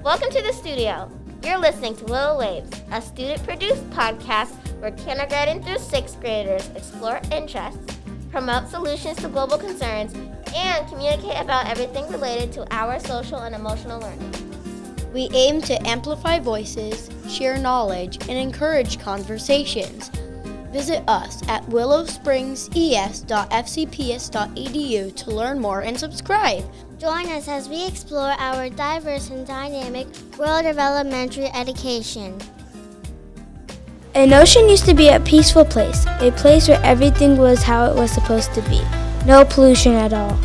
Welcome to the studio. You're listening to Willow Waves, a student-produced podcast where kindergarten through 6th graders explore interests, promote solutions to global concerns, and communicate about everything related to our social and emotional learning. We aim to amplify voices, share knowledge, and encourage conversations. Visit us at willowspringses.fcps.edu to learn more and subscribe. Join us as we explore our diverse and dynamic world of elementary education. An ocean used to be a peaceful place, a place where everything was how it was supposed to be. No pollution at all.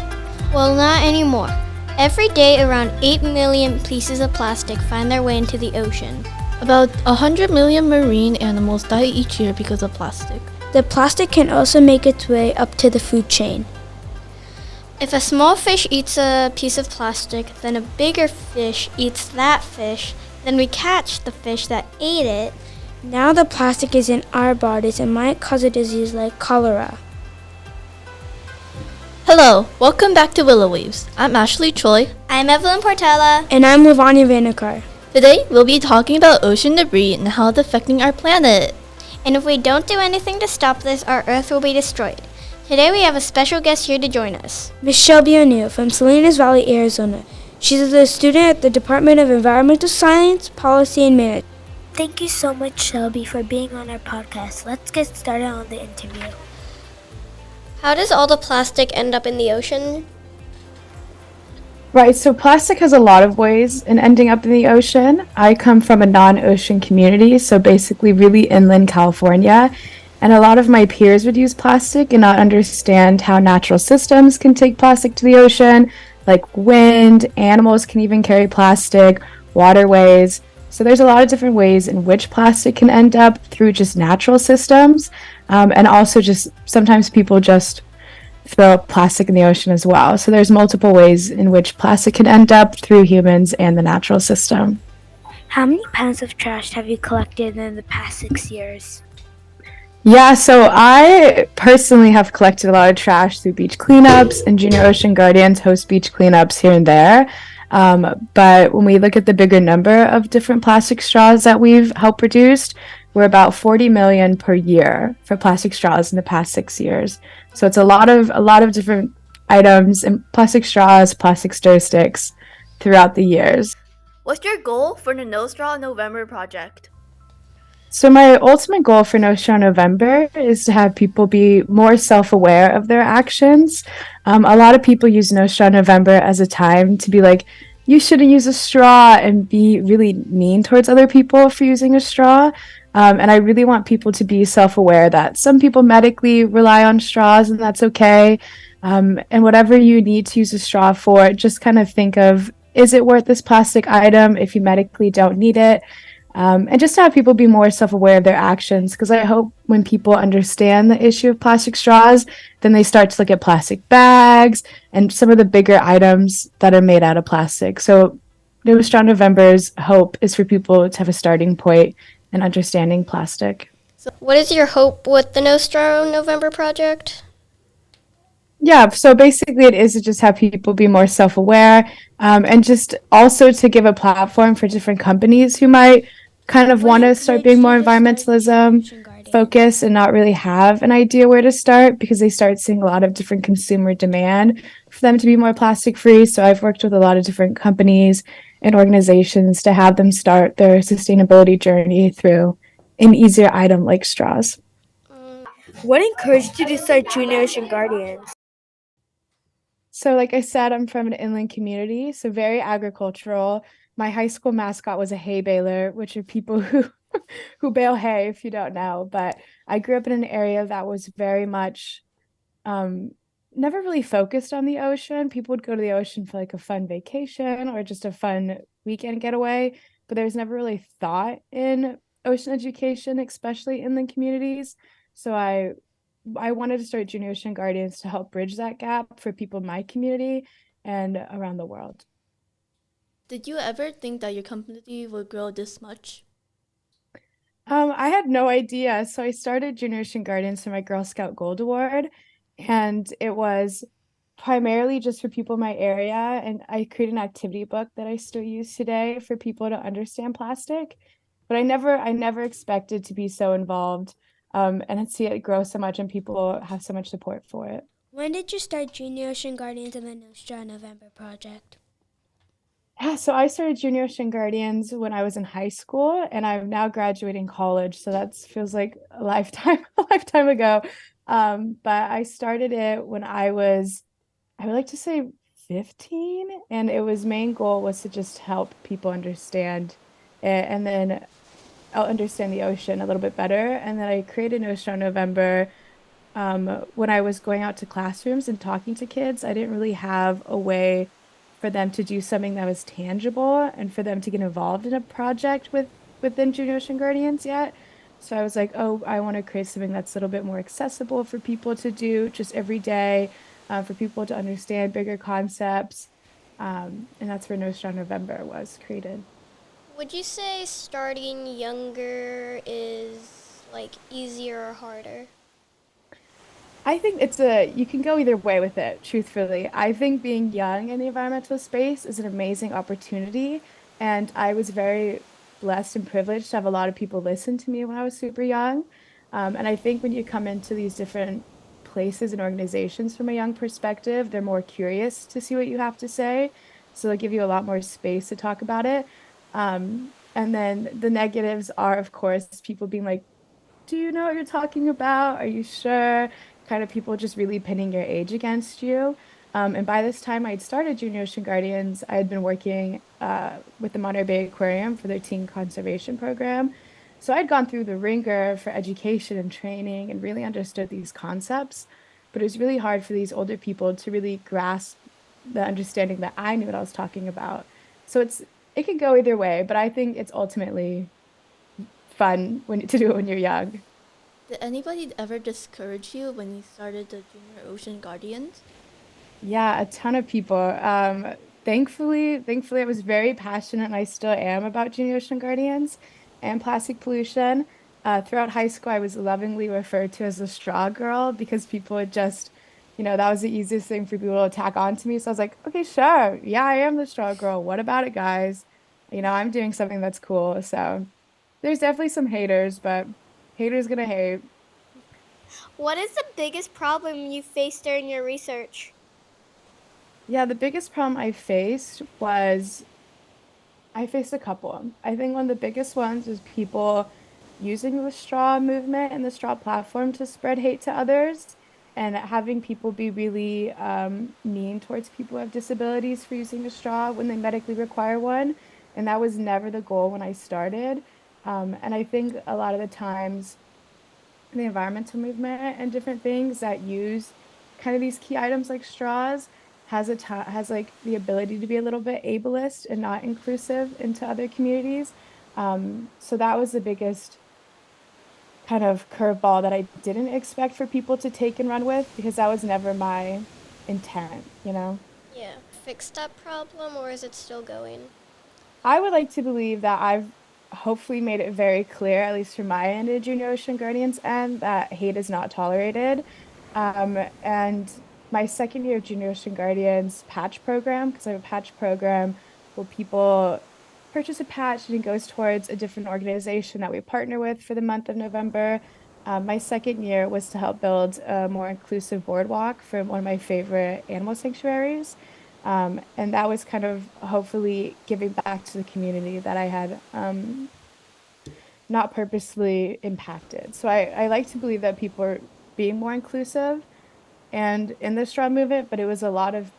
Well, not anymore. Every day, around 8 million pieces of plastic find their way into the ocean. About 100 million marine animals die each year because of plastic. The plastic can also make its way up to the food chain. If a small fish eats a piece of plastic, then a bigger fish eats that fish, then we catch the fish that ate it. Now the plastic is in our bodies and might cause a disease like cholera. Hello, welcome back to Willow Waves. I'm Ashley Choi. I'm Evelyn Portela. And I'm Lavanya Vanikar. Today, we'll be talking about ocean debris and how it's affecting our planet. And if we don't do anything to stop this, our Earth will be destroyed. Today we have a special guest here to join us. Miss Shelby O'Neil from Salinas Valley, Arizona. She's a student at the Department of Environmental Science, Policy, and Management. Thank you so much, Shelby, for being on our podcast. Let's get started on the interview. How does all the plastic end up in the ocean? Right, so plastic has a lot of ways in ending up in the ocean. I come from a non-ocean community, so basically really inland California, and a lot of my peers would use plastic and not understand how natural systems can take plastic to the ocean, like wind, animals can even carry plastic, waterways. So there's a lot of different ways in which plastic can end up through just natural systems, and also just sometimes people just throw plastic in the ocean as well. So there's multiple ways in which plastic can end up through humans and the natural system. How many pounds of trash have you collected in the past 6 years? Yeah, so I personally have collected a lot of trash through beach cleanups, and Junior Ocean Guardians host beach cleanups here and there. But when we look at the bigger number of different plastic straws that we've helped produce, we're about 40 million per year for plastic straws in the past 6 years. So it's a lot of different items and plastic straws, plastic stir sticks throughout the years. What's your goal for the No Straw November project? So my ultimate goal for No Straw November is to have people be more self-aware of their actions. A lot of people use No Straw November as a time to be like, you shouldn't use a straw, and be really mean towards other people for using a straw. And I really want people to be self-aware that some people medically rely on straws, and that's okay. And whatever you need to use a straw for, just kind of think of, is it worth this plastic item if you medically don't need it? And just to have people be more self-aware of their actions, because I hope when people understand the issue of plastic straws, then they start to look at plastic bags and some of the bigger items that are made out of plastic. So No Straw November's hope is for people to have a starting point in understanding plastic. So what is your hope with the No Straw November project? Yeah, so basically it is to just have people be more self-aware, and just also to give a platform for different companies who might kind of want to start being more environmentalism focused and not really have an idea where to start, because they start seeing a lot of different consumer demand for them to be more plastic free. So I've worked with a lot of different companies and organizations to have them start their sustainability journey through an easier item like straws. What encouraged you to start Junior Ocean Guardians? So like I said, I'm from an inland community, so very agricultural. My high school mascot was a hay baler, which are people who bale hay, if you don't know. But I grew up in an area that was very much never really focused on the ocean. People would go to the ocean for like a fun vacation or just a fun weekend getaway, but there was never really thought in ocean education, especially inland communities. So I wanted to start Junior Ocean Guardians to help bridge that gap for people in my community and around the world. Did you ever think that your company would grow this much? I had no idea. So I started Junior Ocean Guardians for my Girl Scout Gold Award, and it was primarily just for people in my area, and I create an activity book that I still use today for people to understand plastic. But I never expected to be so involved, and see it grow so much and people have so much support for it. When did you start Junior Ocean Guardians and the No Straw November project? Yeah, so I started Junior Ocean Guardians when I was in high school, and I'm now graduating college, so that feels like a lifetime, a lifetime ago. But I started it when I would like to say 15, and it was main goal was to just help people understand it, and then I'll understand the ocean a little bit better. And then I created No Straw November when I was going out to classrooms and talking to kids. I didn't really have a way for them to do something that was tangible and for them to get involved in a project within Junior Ocean Guardians yet. So I was like, oh, I want to create something that's a little bit more accessible for people to do just every day, for people to understand bigger concepts. And that's where No Straw November was created. Would you say starting younger is like easier or harder? I think you can go either way with it, truthfully. I think being young in the environmental space is an amazing opportunity. And I was very blessed and privileged to have a lot of people listen to me when I was super young. And I think when you come into these different places and organizations from a young perspective, they're more curious to see what you have to say. So they give you a lot more space to talk about it. And then the negatives are, of course, people being like, do you know what you're talking about? Are you sure? Kind of people just really pinning your age against you. And by this time, I'd started Junior Ocean Guardians. I had been working with the Monterey Bay Aquarium for their teen conservation program. So I'd gone through the ringer for education and training and really understood these concepts. But it was really hard for these older people to really grasp the understanding that I knew what I was talking about. So it can go either way, but I think it's ultimately fun to do it when you're young. Did anybody ever discourage you when you started the Junior Ocean Guardians? Yeah, a ton of people. Thankfully, I was very passionate, and I still am about Junior Ocean Guardians and plastic pollution. Throughout high school, I was lovingly referred to as the straw girl because people would just, that was the easiest thing for people to tack on to me. So I was like, okay, sure. Yeah, I am the straw girl. What about it, guys? I'm doing something that's cool. So there's definitely some haters, but haters gonna hate. What is the biggest problem you faced during your research? Yeah, the biggest problem I faced a couple. I think one of the biggest ones is people using the straw movement and the straw platform to spread hate to others, and having people be really mean towards people who have disabilities for using a straw when they medically require one. And that was never the goal when I started. And I think a lot of the times, the environmental movement and different things that use kind of these key items like straws has like the ability to be a little bit ableist and not inclusive into other communities. So that was the biggest kind of curveball that I didn't expect for people to take and run with because that was never my intent. Yeah. Fix that problem, or is it still going? I would like to believe that I've hopefully made it very clear, at least from my end of Junior Ocean Guardians end, that hate is not tolerated. And my second year of Junior Ocean Guardians patch program, because I have a patch program where people purchase a patch and it goes towards a different organization that we partner with for the month of November. My second year was to help build a more inclusive boardwalk for one of my favorite animal sanctuaries. And that was kind of hopefully giving back to the community that I had not purposely impacted. So I like to believe that people are being more inclusive and in the straw movement, but it was a lot of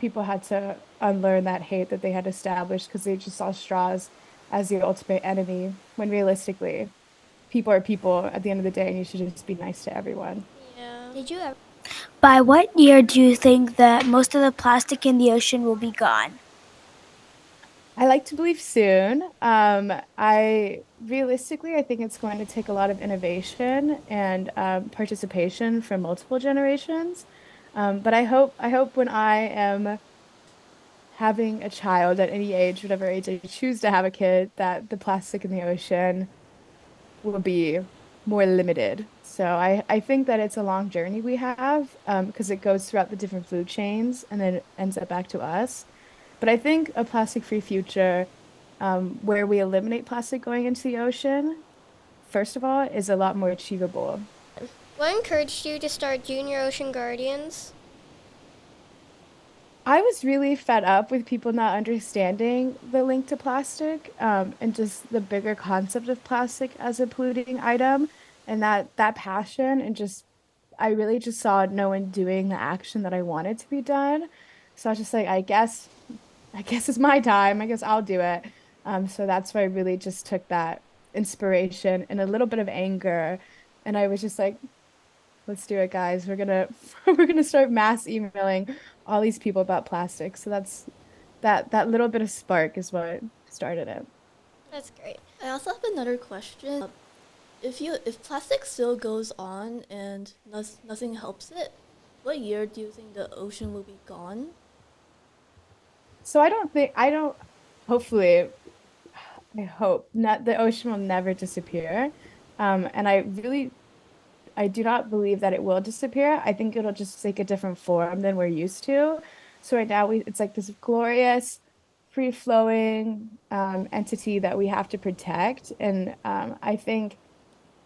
people had to unlearn that hate that they had established because they just saw straws as the ultimate enemy when realistically people are people at the end of the day and you should just be nice to everyone. Yeah. Did you ever? By what year do you think that most of the plastic in the ocean will be gone? I like to believe soon. I think it's going to take a lot of innovation and participation from multiple generations. But I hope when I am having a child at any age, whatever age I choose to have a kid, that the plastic in the ocean will be more limited. So I think that it's a long journey we have because it goes throughout the different food chains and then it ends up back to us. But I think a plastic-free future where we eliminate plastic going into the ocean, first of all, is a lot more achievable. What encouraged you to start Junior Ocean Guardians? I was really fed up with people not understanding the link to plastic, and just the bigger concept of plastic as a polluting item, and that passion, and just I really just saw no one doing the action that I wanted to be done. So I was just like, I guess it's my time. I guess I'll do it. So that's why I really just took that inspiration and a little bit of anger, and I was just like, let's do it, guys. We're gonna we're gonna start mass emailing all these people about plastic. So that little bit of spark is what started it. That's great. I also have another question. If plastic still goes on and nothing helps it, what year do you think the ocean will be gone? So I don't hopefully I hope not the ocean will never disappear. And I do not believe that it will disappear. I think it'll just take a different form than we're used to. So right now it's like this glorious, free-flowing entity that we have to protect. And I think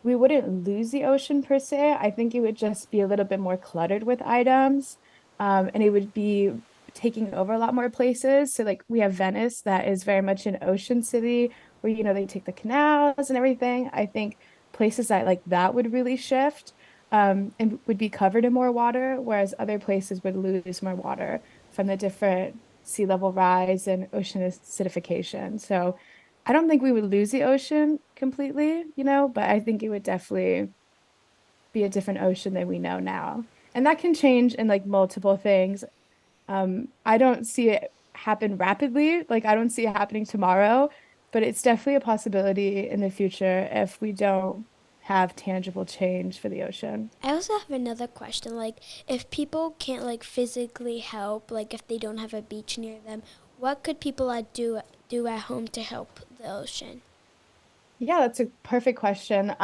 we wouldn't lose the ocean per se. I think it would just be a little bit more cluttered with items, and it would be taking over a lot more places. So, like, we have Venice, that is very much an ocean city where, they take the canals and everything. I think places that like that would really shift, and would be covered in more water, whereas other places would lose more water from the different sea level rise and ocean acidification. So, I don't think we would lose the ocean completely, but I think it would definitely be a different ocean than we know now. And that can change in like multiple things. I don't see it happen rapidly. Like, I don't see it happening tomorrow, but it's definitely a possibility in the future if we don't have tangible change for the ocean. I also have another question. Like, if people can't like physically help, like if they don't have a beach near them, what could people do at home to help the ocean? Yeah, that's a perfect question.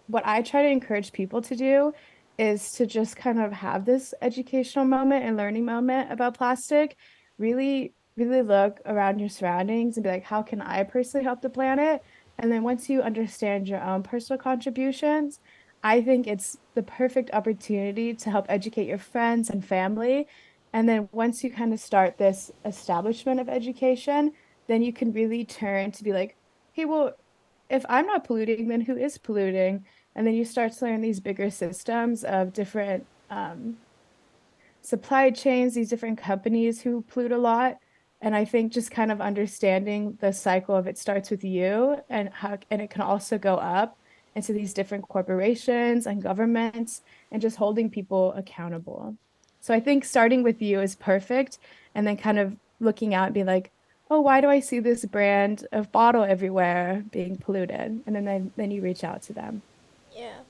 What I try to encourage people to do is to just kind of have this educational moment and learning moment about plastic. Really, really look around your surroundings and be like, how can I personally help the planet? And then once you understand your own personal contributions, I think it's the perfect opportunity to help educate your friends and family. And then once you kind of start this establishment of education, then you can really turn to be like, hey, well, if I'm not polluting, then who is polluting? And then you start to learn these bigger systems of different supply chains, these different companies who pollute a lot. And I think just kind of understanding the cycle of it starts with you and how, and it can also go up into these different corporations and governments and just holding people accountable. So I think starting with you is perfect. And then kind of looking out and be like, oh, why do I see this brand of bottle everywhere being polluted? And then you reach out to them. Yeah.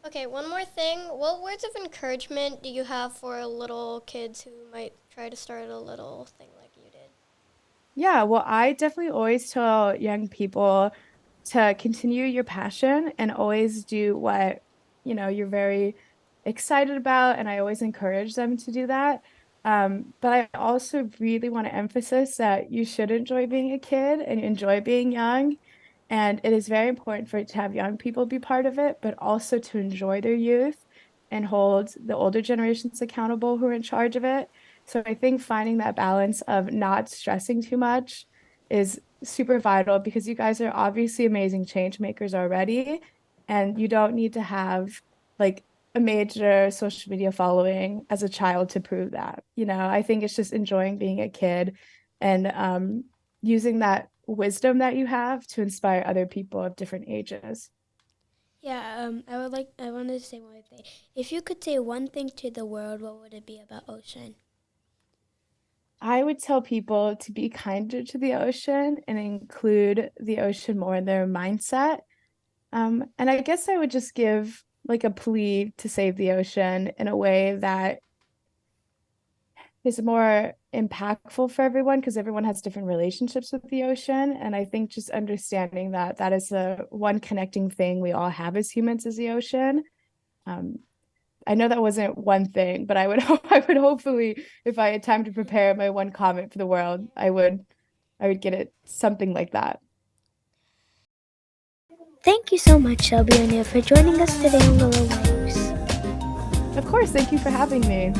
Okay, one more thing. What words of encouragement do you have for little kids who might try to start a little thing like you did? Yeah, well, I definitely always tell young people to continue your passion and always do what, you're very excited about. And I always encourage them to do that. But I also really want to emphasize that you should enjoy being a kid and enjoy being young. And it is very important for it to have young people be part of it, but also to enjoy their youth and hold the older generations accountable who are in charge of it. So I think finding that balance of not stressing too much is super vital because you guys are obviously amazing change makers already. And you don't need to have like a major social media following as a child to prove that. I think it's just enjoying being a kid and using that wisdom that you have to inspire other people of different ages. Yeah, I wanted to say one more thing. If you could say one thing to the world, what would it be about ocean? I would tell people to be kinder to the ocean and include the ocean more in their mindset. And I guess I would just give like a plea to save the ocean in a way that is more impactful for everyone because everyone has different relationships with the ocean. And I think just understanding that that is the one connecting thing we all have as humans is the ocean. I know that wasn't one thing, but I would I would hopefully, if I had time to prepare my one comment for the world, I would get it something like that. Thank you so much, Shelby O'Neil, for joining us today on Willow Waves. Of course, thank you for having me.